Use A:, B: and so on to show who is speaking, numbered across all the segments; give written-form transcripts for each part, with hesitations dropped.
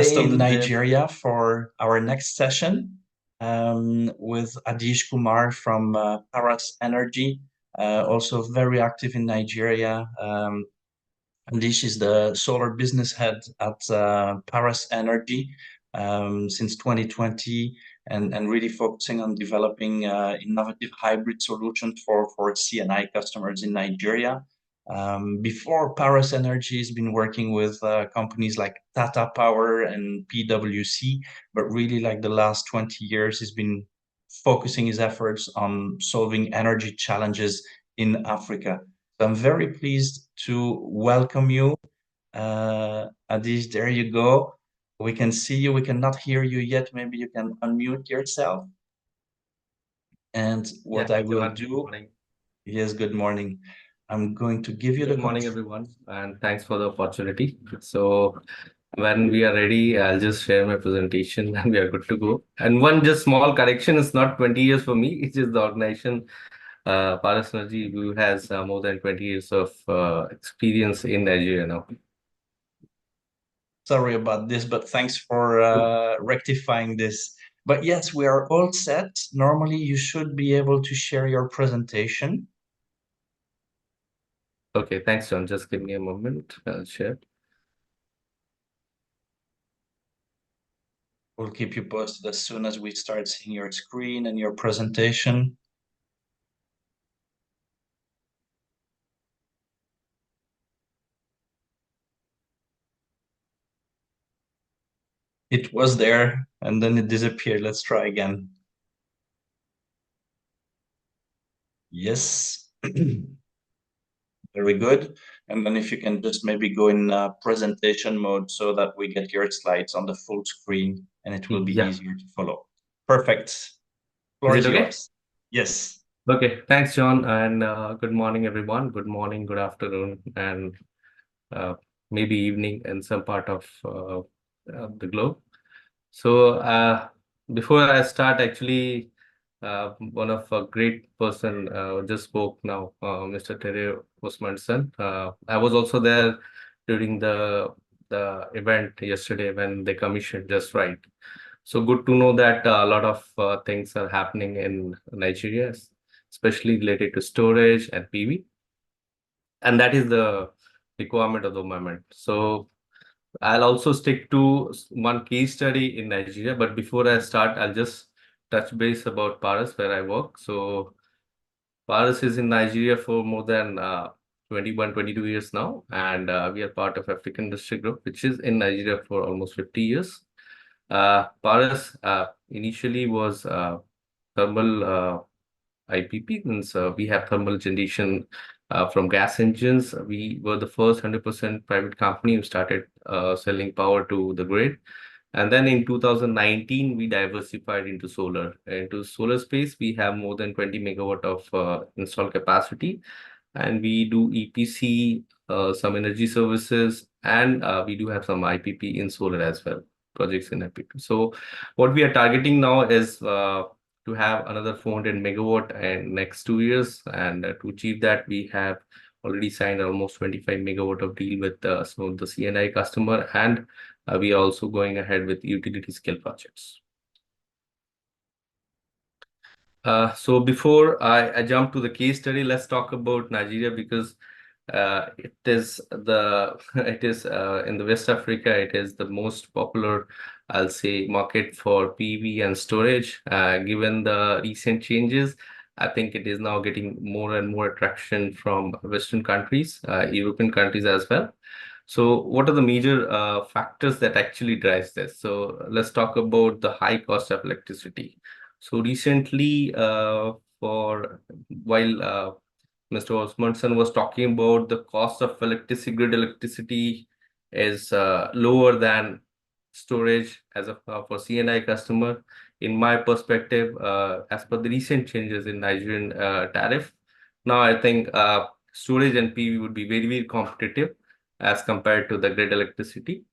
A: In Nigeria for our next session with Adeesh Kumar from Paras Energy, also very active in Nigeria. Adeesh is the solar business head at Paras Energy since 2020 and really focusing on developing innovative hybrid solutions for CNI customers in Nigeria. Before Paras Energy has been working with companies like Tata Power and PwC, but really like the last 20 years, he's been focusing his efforts on solving energy challenges in Africa. So I'm very pleased to welcome you. Adeesh, there you go. We can see you. We cannot hear you yet. Maybe you can unmute yourself. And what I will do, yes, good morning. I'm going to give you the
B: Good morning, everyone, and thanks for the opportunity. So when we are ready, I'll just share my presentation and we are good to go. And one just small correction, it's not 20 years for me, it's just the organization, Paras Energy, who has more than 20 years of experience in Nigeria now.
A: Sorry about this, but thanks for rectifying this. But yes, we are all set. Normally, you should be able to share your presentation.
B: Okay, thanks, John. Just give me a moment. I'll share.
A: We'll keep you posted as soon as we start seeing your screen and your presentation. It was there and then it disappeared. Let's try again. Yes. Very good. And then if you can just maybe go in presentation mode so that we get your slides on the full screen and it will be easier to follow. Perfect. Floor is yours. Yes.
B: Okay, thanks, John, and good morning, everyone. Good morning, good afternoon, and maybe evening in some part of the globe. So before I start, actually, one of a great person just spoke now, Mr. Tere Osmanson. I was also there during the event yesterday when they commissioned Just Right. So good to know that a lot of things are happening in Nigeria, especially related to storage and PV. And that is the requirement of the moment. So I'll also stick to one case study in Nigeria, but before I start, I'll just touch base about Paras, where I work. So Paras is in Nigeria for more than 21, 22 years now, and we are part of African Industry Group, which is in Nigeria for almost 50 years. Paras initially was thermal IPP, means we have thermal generation from gas engines. We were the first 100% private company who started selling power to the grid. And then in 2019, we diversified into solar. Into solar space, we have more than 20 megawatt of installed capacity. And we do EPC, some energy services, and we do have some IPP in solar as well, projects in IPP. So what we are targeting now is to have another 400 megawatt in next 2 years. And to achieve that, we have already signed almost 25 megawatt of deal with some of the CNI customer, and we are also going ahead with utility scale projects. So before I jump to the case study, let's talk about Nigeria, because it is in the West Africa, it is the most popular, I'll say, market for PV and storage. Given the recent changes, I think it is now getting more and more attraction from Western countries, European countries as well. So what are the major factors that actually drives this? So let's talk about the high cost of electricity. So recently, while Mr. Osmanson was talking about the cost of electricity, grid electricity is lower than storage as of for CNI customer. In my perspective, as per the recent changes in Nigerian tariff, now I think storage and PV would be very, very competitive as compared to the grid electricity.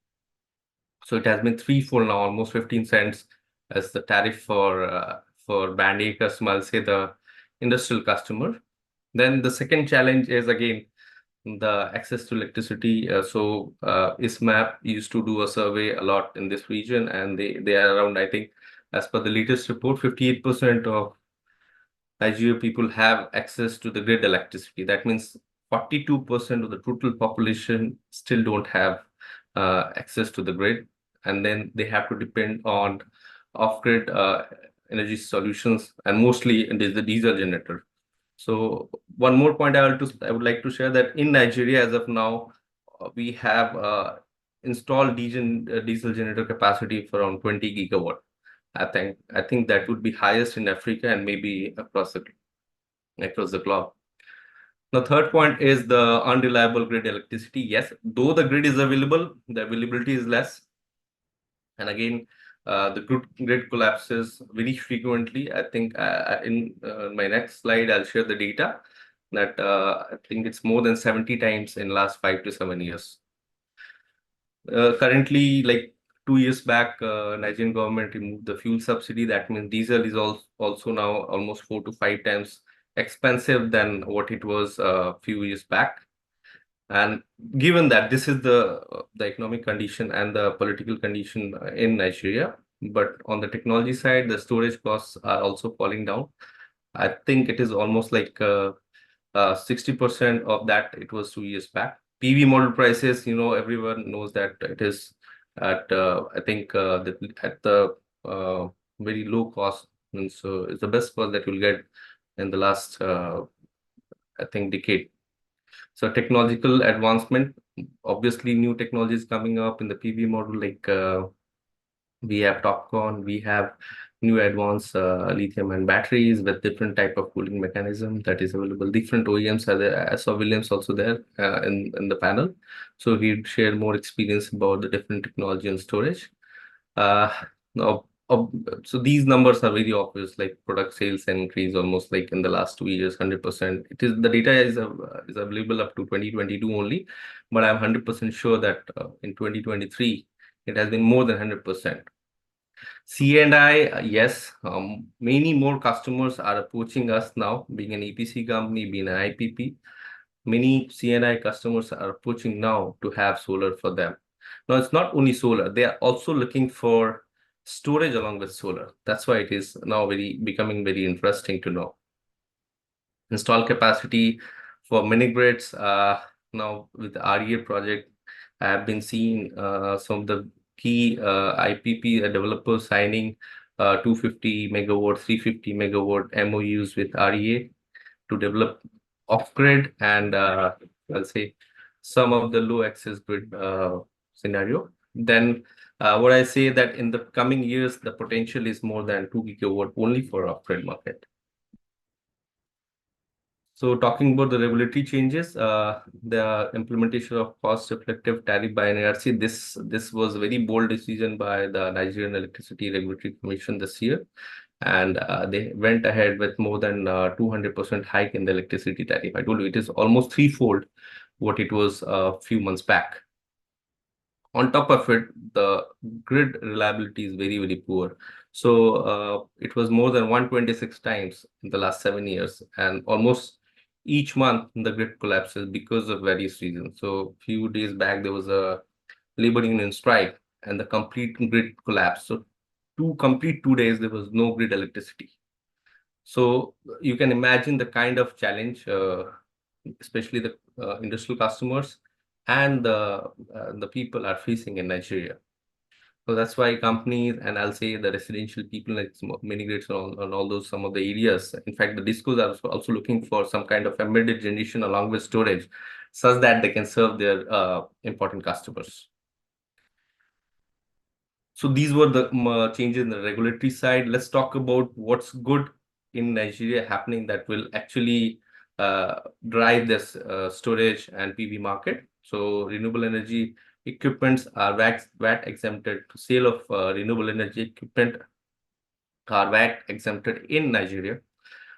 B: So it has been threefold now, almost 15 cents as the tariff for band A customer, I'll say the industrial customer. Then the second challenge is again the access to electricity. ISMAP used to do a survey a lot in this region, and they are around, I think, as per the latest report, 58% of Nigeria people have access to the grid electricity. That means 42% of the total population still don't have access to the grid, and then they have to depend on off-grid energy solutions, and mostly it is the diesel generator. So one more point I would like to share, that in Nigeria as of now, we have installed diesel generator capacity for around 20 gigawatt. I think that would be highest in Africa and maybe across the globe. The third point is the unreliable grid electricity. Yes, though the grid is available, the availability is less. And again, the grid collapses very frequently. I think in my next slide, I'll share the data that I think it's more than 70 times in last 5 to 7 years. Currently, like 2 years back, Nigerian government removed the fuel subsidy. That means diesel is also now almost 4 to 5 times expensive than what it was a few years back. And given that this is the economic condition and the political condition in Nigeria, but on the technology side, the storage costs are also falling down. I think it is almost like 60% of that it was 2 years back. PV model prices, everyone knows that it is at I think at the very low cost, and so it's the best cost that you'll get in the last I think decade. So technological advancement, obviously new technologies coming up in the PV model, like we have TopCon, we have new advanced lithium-ion batteries with different type of cooling mechanism that is available. Different OEMs are there. I saw Williams also there in the panel. So he'd share more experience about the different technology and storage. Now, so these numbers are very obvious, like product sales increase almost like in the last 2 years, 100%. The data is available up to 2022 only, but I'm 100% sure that in 2023, it has been more than 100%. C&I, yes, many more customers are approaching us now, being an EPC company, being an IPP. Many C&I customers are approaching now to have solar for them. Now, it's not only solar, they are also looking for storage along with solar. That's why it is now becoming very interesting to know. Install capacity for mini grids, now with the REA project, I have been seeing some of the key IPP developers signing 250 megawatt, 350 megawatt MOUs with REA to develop off-grid and I'll say some of the low access grid scenario. Then what I say that in the coming years, the potential is more than 2 gigawatt only for off-grid market. So talking about the regulatory changes, the implementation of cost-reflective tariff by NRC, this was a very bold decision by the Nigerian Electricity Regulatory Commission this year, and they went ahead with more than 200% hike in the electricity tariff. I told you it is almost threefold what it was a few months back. On top of it, the grid reliability is very, very poor. So it was more than 126 times in the last 7 years, and almost each month the grid collapses because of various reasons. So a few days back, there was a labor union strike and the complete grid collapsed. So complete 2 days, there was no grid electricity. So you can imagine the kind of challenge, especially the industrial customers and the people are facing in Nigeria. So that's why companies, and I'll say the residential people, like mini grids on all those some of the areas. In fact, the discos are also looking for some kind of embedded generation along with storage, such that they can serve their important customers. So these were the changes in the regulatory side. Let's talk about what's good in Nigeria happening that will actually drive this storage and PV market. So renewable energy equipments are VAT exempted. Sale of renewable energy equipment are VAT exempted in Nigeria.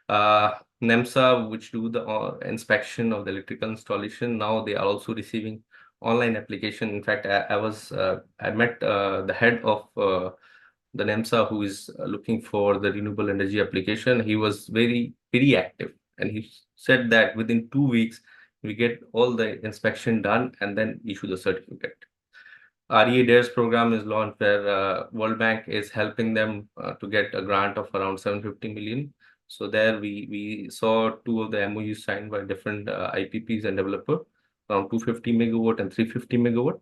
B: NEMSA, which do the inspection of the electrical installation, now they are also receiving online application. In fact, I met the head of the NEMSA who is looking for the renewable energy application. He was very, very active, and he said that within 2 weeks we get all the inspection done and then issue the certificate. REA DARES program is launched where World Bank is helping them to get a grant of around 750 million. So there we saw two of the MOUs signed by different IPPs and developer, around 250 megawatt and 350 megawatt.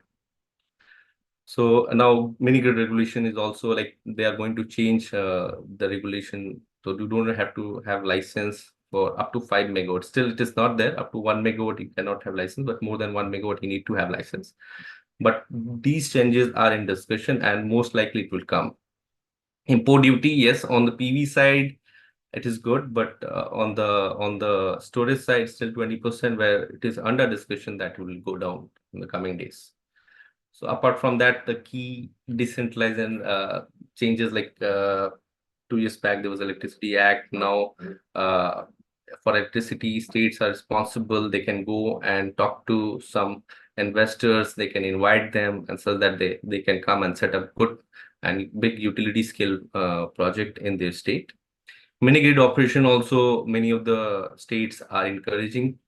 B: So now mini grid regulation is also like they are going to change the regulation. So you don't have to have license for up to 5 megawatts. Still, it is not there. Up to 1 megawatt, you cannot have license, but more than 1 megawatt, you need to have license. But these changes are in discussion and most likely it will come. Import duty, yes, on the PV side, it is good, but on the storage side, still 20%, where it is under discussion that will go down in the coming days. So apart from that, the key decentralized and changes like 2 years back, there was Electricity Act. Now, for electricity, states are responsible. They can go and talk to some investors. They can invite them, and so that they can come and set up good and big utility scale project in their state. Mini grid operation also, many of the states are encouraging.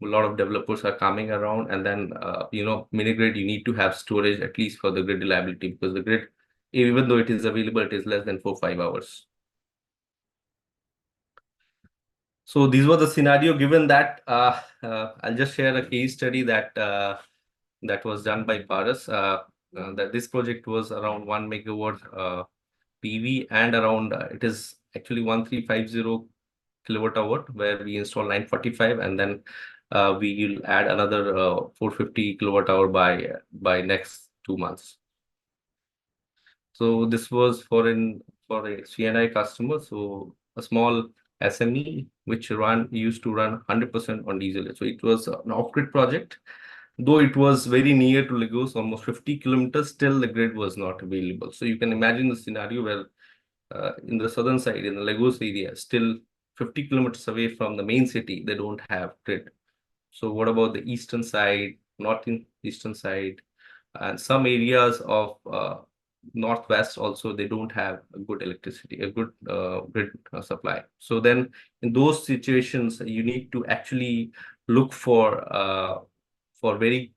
B: A lot of developers are coming around, and then mini grid, you need to have storage at least for the grid reliability, because the grid, even though it is available, it is less than 4-5 hours. So these were the scenario. Given that, I'll just share a case study that that was done by Paras. That this project was around 1 megawatt PV, and around it is actually 1350 kilowatt hour, where we install 945, and then we will add another 450 kilowatt hour by next 2 months. So this was for a CNI customer, so a small SME which used to run 100% on diesel. So it was an off-grid project. Though it was very near to Lagos, almost 50 kilometers, still the grid was not available. So you can imagine the scenario where in the southern side, in the Lagos area, still 50 kilometers away from the main city, they don't have grid. So what about the eastern side, northeastern side, and some areas of northwest also, they don't have a good electricity, a good grid supply. So then in those situations, you need to actually look for very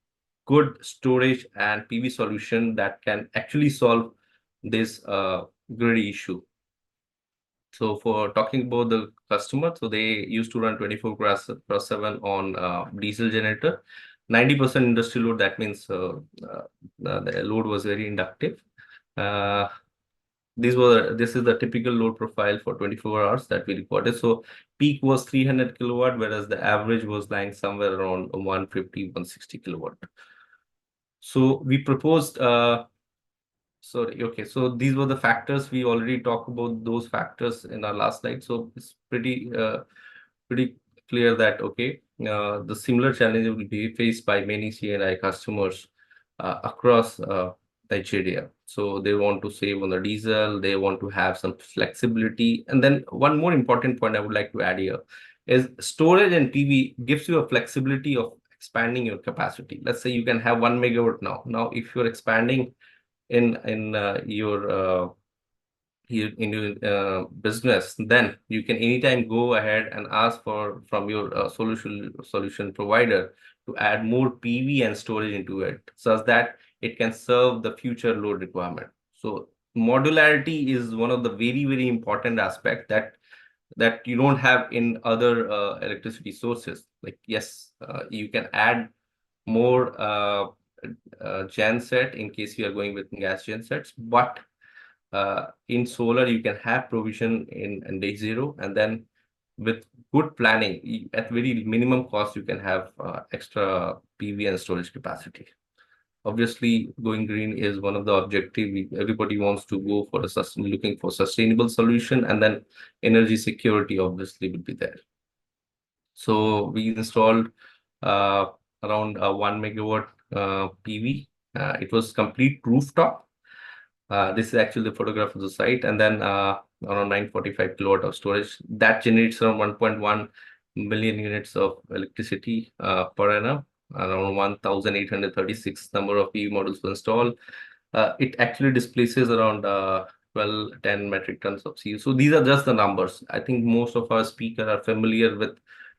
B: good storage and PV solution that can actually solve this grid issue. So for talking about the customer, so they used to run 24/7 on diesel generator, 90% industrial load. That means the load was very inductive. This is the typical load profile for 24 hours that we recorded. So peak was 300 kilowatt, whereas the average was lying somewhere around 150, 160 kilowatt. So we proposed sorry, okay. So these were the factors. We already talked about those factors in our last slide. So it's pretty clear that, okay, the similar challenges will be faced by many CNI customers across Nigeria. So they want to save on the diesel, they want to have some flexibility. And then one more important point I would like to add here is storage and PV gives you a flexibility of expanding your capacity. Let's say you can have 1 megawatt now. Now, if you're expanding in your business, then you can anytime go ahead and ask from your solution provider to add more PV and storage into it, such that it can serve the future load requirement. So modularity is one of the very important aspect that you don't have in other electricity sources. Like, yes, you can add more genset in case you are going with gas gensets, but in solar you can have provision in day zero, and then with good planning at very minimum cost you can have extra PV and storage capacity. Obviously, going green is one of the objective. Everybody wants to go for looking for sustainable solution, and then energy security obviously will be there. So we installed around 1 megawatt PV. It was complete rooftop. This is actually the photograph of the site, and then around 945 kilowatt of storage that generates around 1.1 million units of electricity per annum. Around 1,836 number of PV modules were installed. It actually displaces around 10 metric tons of CO. So these are just the numbers. I think most of our speakers are familiar with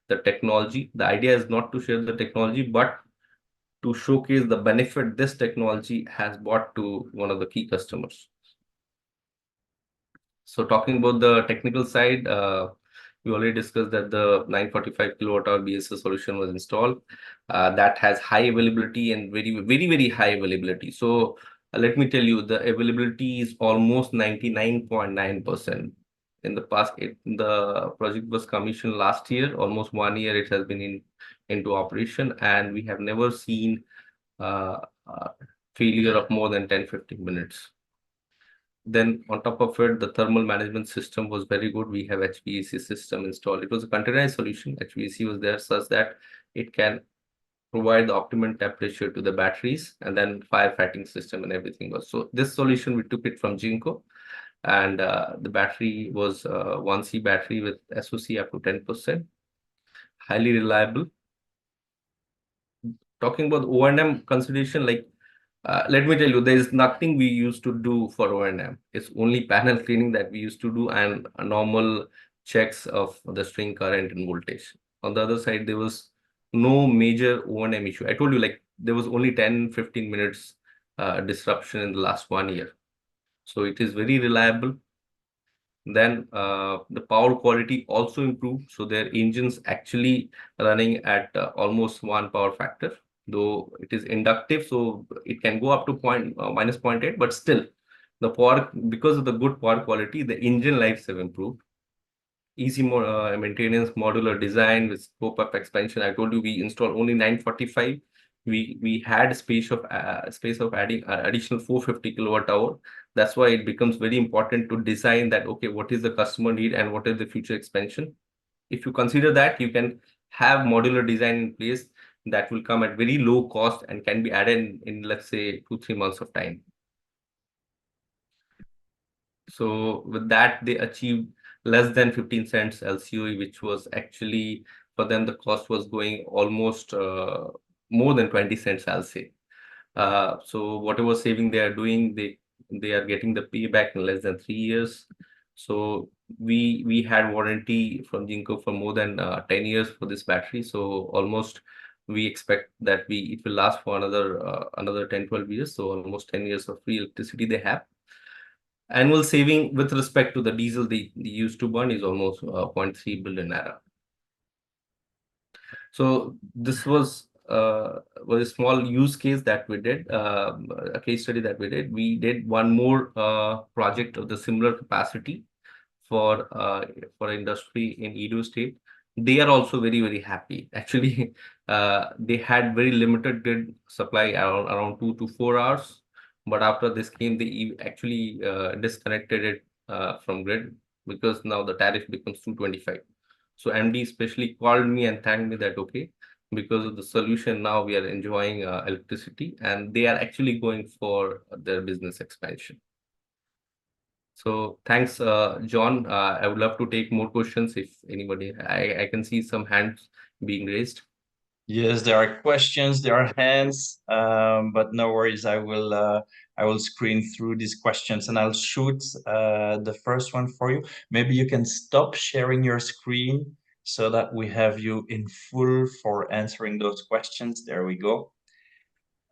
B: the technology. The idea is not to share the technology, but to showcase the benefit this technology has brought to one of the key customers. So talking about the technical side, we already discussed that the 945 kilowatt hour BSS solution was installed. That has high availability and very high availability. So let me tell you, the availability is almost 99.9%. In the past, the project was commissioned last year, almost 1 year it has been into operation, and we have never seen uh, uh, failure of more than 10-15 minutes. Then on top of it, the thermal management system was very good. We have HVAC system installed. It was a containerized solution. HVAC was there such that it can provide the optimum temperature to the batteries, and then firefighting system and everything was. So this solution, we took it from Jinko, and the battery was 1C battery with SOC up to 10%, highly reliable. Talking about O&M consideration, like let me tell you, there is nothing we used to do for O&M. It's only panel cleaning that we used to do, and a normal checks of the string current and voltage. On the other side, there was no major O&M issue. I told you, like, there was only 10-15 minutes disruption in the last 1 year. So it is very reliable. Then the power quality also improved. So their engines actually running at almost 1 power factor, though it is inductive, so it can go up to minus 0.8, but still the power, because of the good power quality, the engine lives have improved. Easy maintenance, modular design with scope of expansion. I told you we installed only 945. We had space of adding additional 450 kilowatt hour. That's why it becomes very important to design that, okay, what is the customer need and what is the future expansion. If you consider that, you can have modular design in place that will come at very low cost and can be added in let's say 2-3 months of time. So with that, they achieved less than 15 cents LCOE, which was actually, for them, the cost was going almost more than 20 cents, I'll say. So whatever saving they are doing, they are getting the payback in less than 3 years. So we had warranty from Jinko for more than 10 years for this battery. So almost we expect that it will last for another 10-12 years. So almost 10 years of free electricity they have. Annual saving with respect to the diesel they used to burn is almost 0.3 billion naira. So this was a small use case that we did, a case study that we did. We did one more project of the similar capacity for industry in Edo State. They are also very happy. Actually, they had very limited grid supply around 2 to 4 hours. But after this came, they actually disconnected it from grid, because now the tariff becomes 225. So MD especially called me and thanked me that, okay, because of the solution, now we are enjoying electricity, and they are actually going for their business expansion. So thanks, John. I would love to take more questions if anybody, I can see some hands being raised.
A: Yes, there are questions, there are hands, but no worries. I will screen through these questions and I'll shoot the first one for you. Maybe you can stop sharing your screen so that we have you in full for answering those questions. There we go.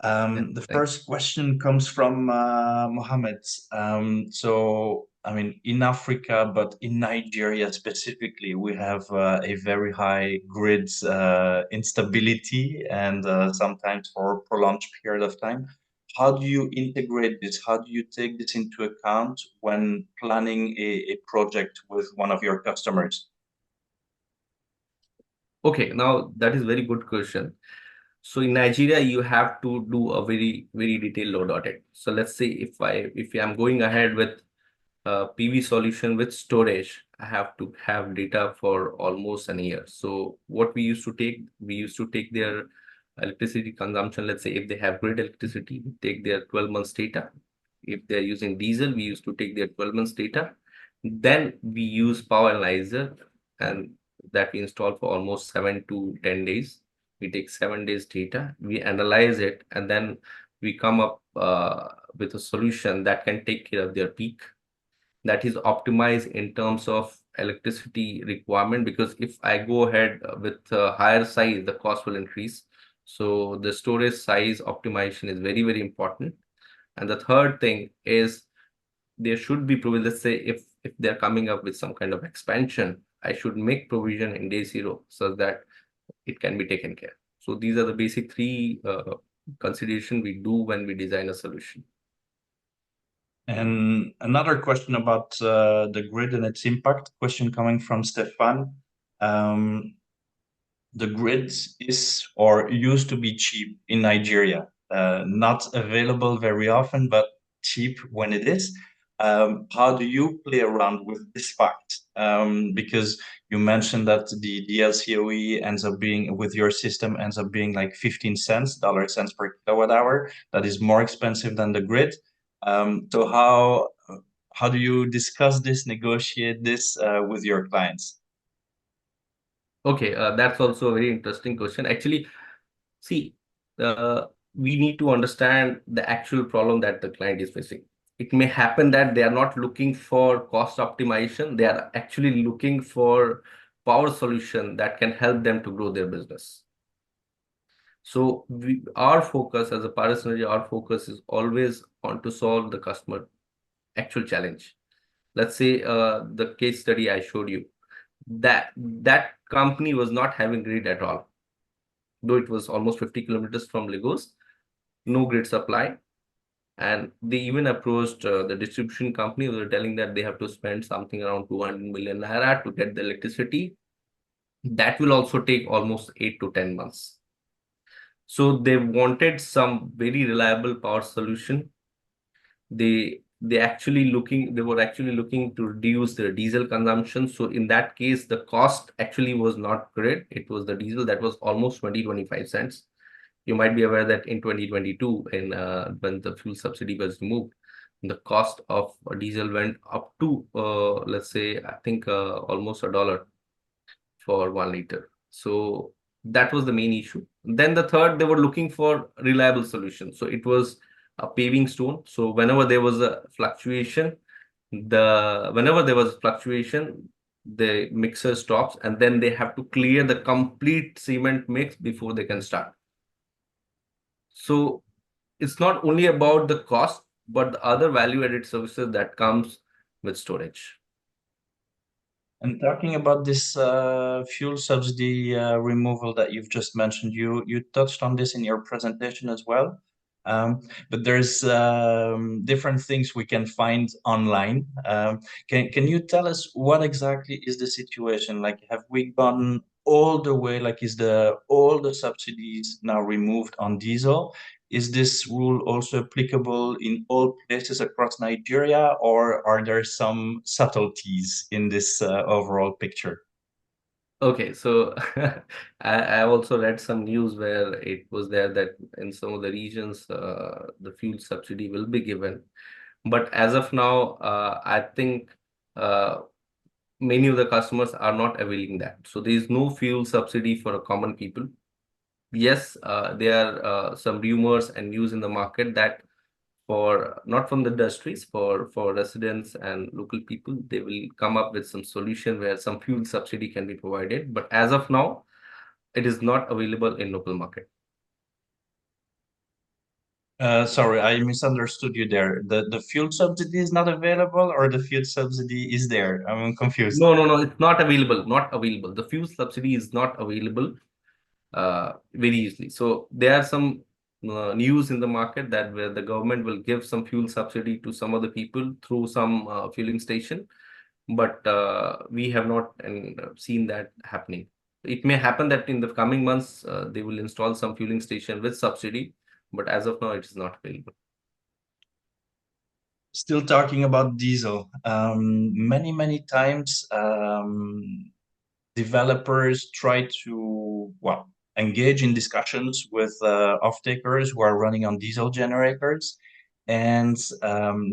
A: The first question comes from Mohammed. So, I mean, in Africa, but in Nigeria specifically, we have a very high grid instability and sometimes for a prolonged period of time. How do you integrate this? How do you take this into account when planning a project with one of your customers?
B: Okay, now that is very good question. So in Nigeria, you have to do a very detailed load audit. So let's say if I'm going ahead with PV solution with storage, I have to have data for almost an year. So what we used to take their electricity consumption. Let's say if they have grid electricity, we take their 12 months data. If they're using diesel, we used to take their 12 months data. Then we use power analyzer, and that we install for almost 7 to 10 days. We take 7 days data, we analyze it, and then we come up with a solution that can take care of their peak, that is optimized in terms of electricity requirement, because if I go ahead with a higher size, the cost will increase. So the storage size optimization is very, very important. And the third thing is there should be provision. Let's say if they're coming up with some kind of expansion, I should make provision in day zero so that it can be taken care. So these are the basic three consideration we do when we design a solution.
A: And another question about the grid and its impact. Question coming from Stefan. The grid is or used to be cheap in Nigeria, not available very often, but cheap when it is. How do you play around with this fact? Because you mentioned that the LCOE ends up being with your system ends up being like 15 cents, dollar cents per kilowatt hour. That is more expensive than the grid. So how do you discuss this, negotiate this with your clients?
B: Okay, that's also a very interesting question. Actually, see, we need to understand the actual problem that the client is facing. It may happen that they are not looking for cost optimization. They are actually looking for power solution that can help them to grow their business. So our focus as a Paris Energy, our focus is always on to solve the customer actual challenge. Let's say the case study I showed you, that company was not having grid at all, though it was almost 50 kilometers from Lagos, no grid supply. And they even approached the distribution company. They were telling that they have to spend something around 200 million naira to get the electricity. That will also take almost 8 to 10 months. So they wanted some very reliable power solution. They were actually looking to reduce their diesel consumption. So in that case, the cost actually was not grid. It was the diesel that was almost 25 cents. You might be aware that in 2022, when the fuel subsidy was removed, the cost of diesel went up to, let's say, I think almost $1 for 1 liter. So that was the main issue. Then the third, they were looking for reliable solution. So it was a paving stone. So whenever there was a fluctuation, the mixer stops, and then they have to clear the complete cement mix before they can start. So it's not only about the cost, but the other value-added services that comes with storage.
A: And talking about this fuel subsidy removal that you've just mentioned, you touched on this in your presentation as well. But there's different things we can find online. Can you tell us what exactly is the situation? Like, have we gone all the way? Like, is all the subsidies now removed on diesel? Is this rule also applicable in all places across Nigeria, or are there some subtleties in this overall picture?
B: Okay, so I also read some news where it was there that in some of the regions the fuel subsidy will be given. But as of now, I think many of the customers are not availing that. So there is no fuel subsidy for a common people. Yes, there are some rumors and news in the market that for not from the industries, for residents and local people, they will come up with some solution where some fuel subsidy can be provided. But as of now, it is not available in local market.
A: Sorry, I misunderstood you there. The fuel subsidy is not available, or the fuel subsidy is there? I'm confused.
B: No, it's not available. Not available. The fuel subsidy is not available very easily. So there are some news in the market that where the government will give some fuel subsidy to some of the people through some fueling station, but we have not seen that happening. It may happen that in the coming months they will install some fueling station with subsidy, but as of now it is not available.
A: Still talking about diesel. Many times developers try to, well, engage in discussions with off-takers who are running on diesel generators, and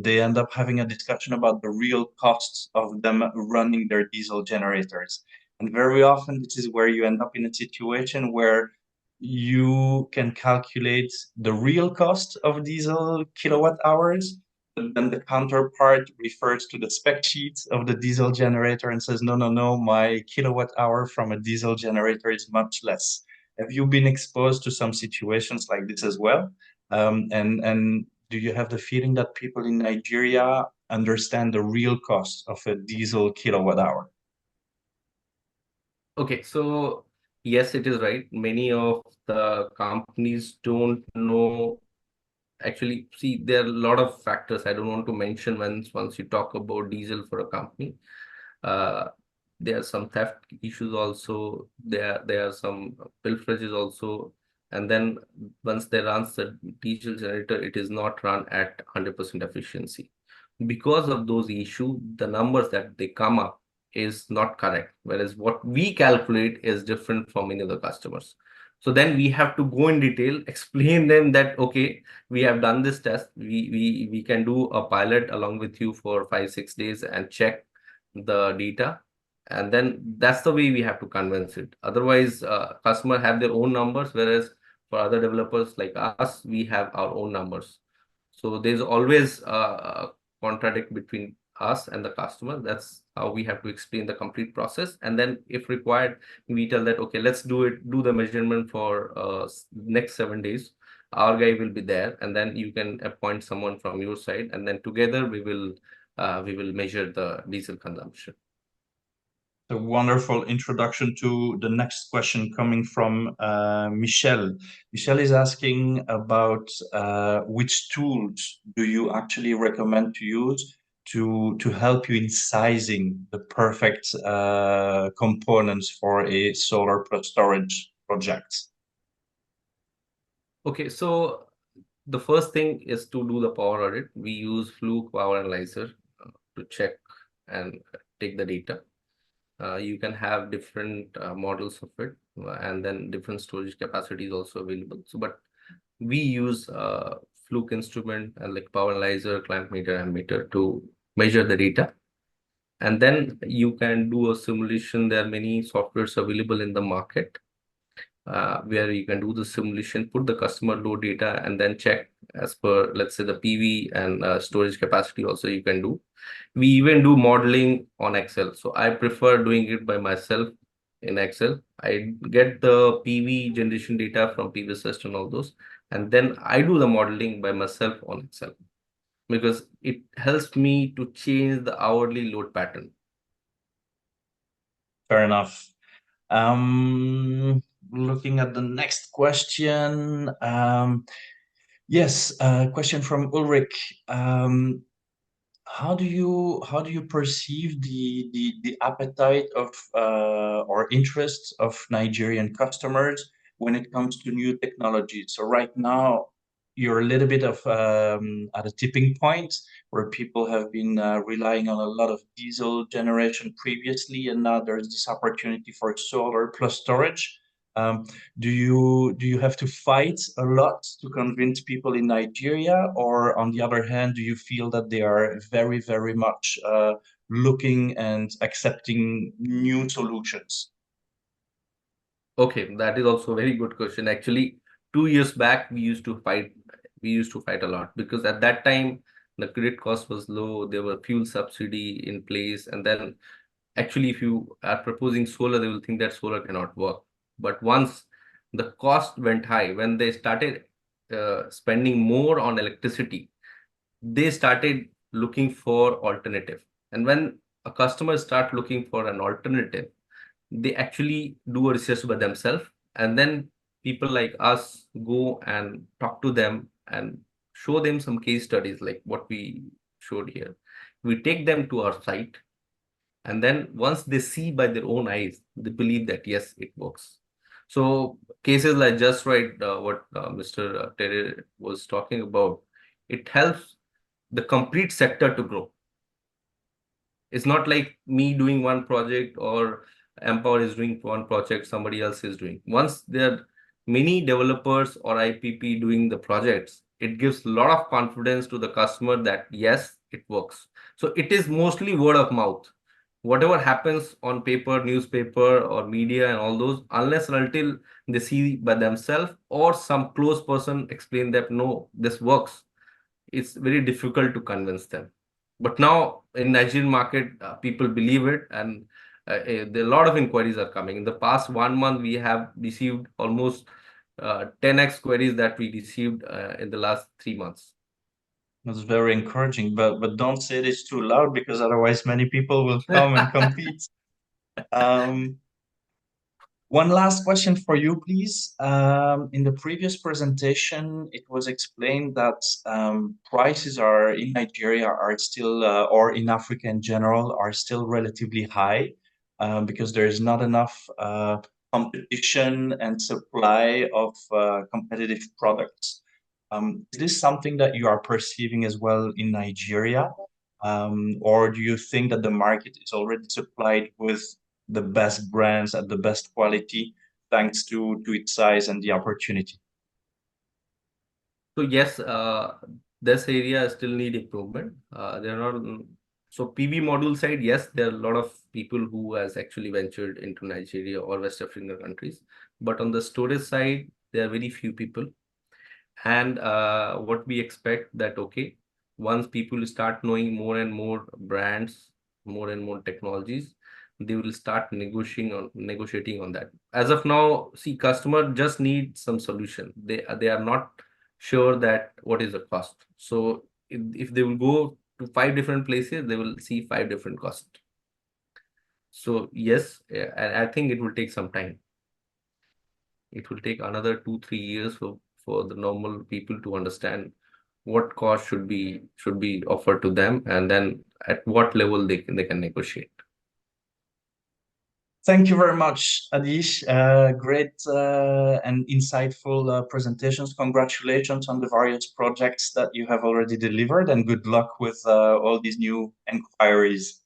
A: they end up having a discussion about the real costs of them running their diesel generators. And very often, this is where you end up in a situation where you can calculate the real cost of diesel kilowatt hours, But then the counterpart refers to the spec sheet of the diesel generator and says, no, no, no, my kilowatt hour from a diesel generator is much less. Have you been exposed to some situations like this as well? And do you have the feeling that people in Nigeria understand the real cost of a diesel kilowatt hour?
B: Okay, so yes, it is right. Many of the companies don't know. Actually, see, there are a lot of factors I don't want to mention once you talk about diesel for a company. Uh, there are some theft issues also. There are some pilferages also. And then once they runs the diesel generator, it is not run at 100% efficiency. Because of those issues, the numbers that they come up is not correct. Whereas what we calculate is different from many other customers. So then we have to go in detail, explain them that, okay, we have done this test. We can do a pilot along with you for 5 6 days and check the data, and then that's the way we have to convince it. Otherwise, customer have their own numbers, whereas for other developers like us, we have our own numbers. So there's always a contradict between us and the customer. That's how we have to explain the complete process. And then if required, we tell that, okay, let's do the measurement for next 7 days. Our guy will be there, and then you can appoint someone from your side, and then together we will measure the diesel consumption.
A: A wonderful introduction to the next question coming from Michelle. Michelle is asking about which tools do you actually recommend to use to help you in sizing the perfect components for a solar plus storage project.
B: Okay, so the first thing is to do the power audit. We use Fluke Power Analyzer to check and take the data. You can have different models of it, and then different storage capacity is also available. So, but we use Fluke instrument and like power analyzer, clamp meter, ammeter to measure the data. And then you can do a simulation. There are many softwares available in the market where you can do the simulation, put the customer load data, and then check as per, let's say, the PV and storage capacity also you can do. We even do modeling on Excel. So I prefer doing it by myself in Excel. I get the PV generation data from PV system, all those, and then I do the modeling by myself on Excel because it helps me to change the hourly load pattern.
A: Fair enough. Looking at the next question. Yes, question from Ulrich. How do you perceive the appetite of or interest of Nigerian customers when it comes to new technologies? So right now, you're a little bit of at a tipping point where people have been relying on a lot of diesel generation previously, and now there's this opportunity for solar plus storage. Um, do you have to fight a lot to convince people in Nigeria, or on the other hand, do you feel that they are very, very much looking and accepting new solutions?
B: Okay, that is also a very good question. Actually, 2 years back, we used to fight a lot because at that time the credit cost was low, there were fuel subsidy in place, and then actually if you are proposing solar, they will think that solar cannot work. But once the cost went high, when they started spending more on electricity, they started looking for alternative. And when a customer start looking for an alternative, they actually do a research by themselves, and then people like us go and talk to them and show them some case studies like what we showed here. We take them to our site, and then once they see by their own eyes, they believe that yes, it works. So cases like just right, what Mr. Terry was talking about, it helps the complete sector to grow. It's not like me doing one project or Empower is doing one project, somebody else is doing. Once there are many developers or IPP doing the projects, it gives a lot of confidence to the customer that yes, it works. So it is mostly word of mouth. Whatever happens on paper, newspaper, or media and all those, unless and until they see by themselves or some close person explain that no, this works, it's very difficult to convince them. But now in Nigerian market, people believe it, and there are a lot of inquiries are coming. In the past 1 month, we have received almost 10x queries that we received in the last 3 months.
A: That's very encouraging, but don't say this too loud because otherwise many people will come and compete. Um, One last question for you, please. In the previous presentation, it was explained that prices are in Nigeria are still, or in Africa in general, are still relatively high because there is not enough competition and supply of competitive products. Is this something that you are perceiving as well in Nigeria? Or do you think that the market is already supplied with the best brands at the best quality thanks to its size and the opportunity?
B: So yes, this area still need improvement. There are not so PV module side. Yes, there are a lot of people who has actually ventured into Nigeria or West African countries, but on the storage side, there are very few people. And what we expect that, okay, once people start knowing more and more brands, more and more technologies, they will start negotiating on that. As of now, see, customer just need some solution. They are not sure that what is the cost. So if they will go to 5 different places, they will see 5 different costs. So yes, and I think it will take some time. It will take another 2-3 years for the normal people to understand what cost should be offered to them, and then at what level they can negotiate.
A: Thank you very much, Adeesh. Great and insightful presentations. Congratulations on the various projects that you have already delivered, and good luck with all these new inquiries.